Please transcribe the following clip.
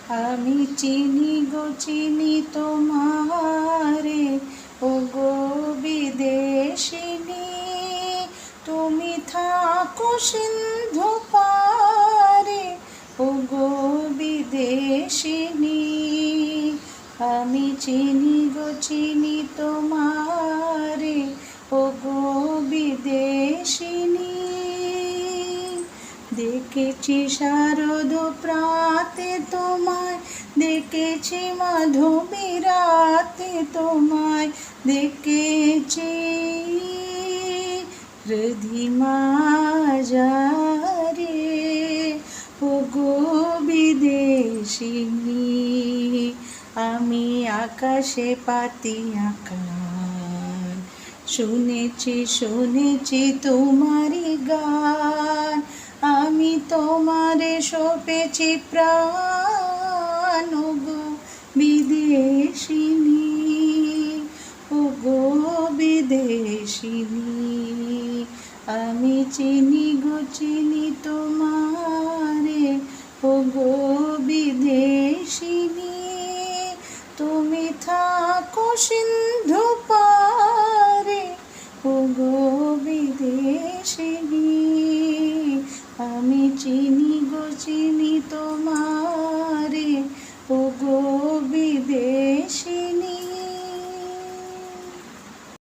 আমি চিনি গো চিনি তোমারে, ও গো বিদেশিনী। তুমি থাকো সিন্ধু পারে, ও গো বিদেশিনী। আমি চিনি গো চিনি তোমারে, ও গো বিদেশিনী। দেখেছি শারদ প্রাতে তোমায়, দেখেছি মাধবী রাতে তোমায়, দেখেছি হৃদিমা যারে, ও গো বিদেশিনী। আমি আকাশে পাতি আকার, শুনেছি শুনেছি তোমারই গান। আমি তোমারে সপেছি প্রাণ, ও গো বিদেশিনী, ও গো বিদেশিনী। আমি চিনি গো চিনি তোমারে, ও গো বিদেশিনী। তুমি থাকো সিন্ধু পারে, ও গো বিদেশিনী। আমি চিনি গো চিনি তোমার।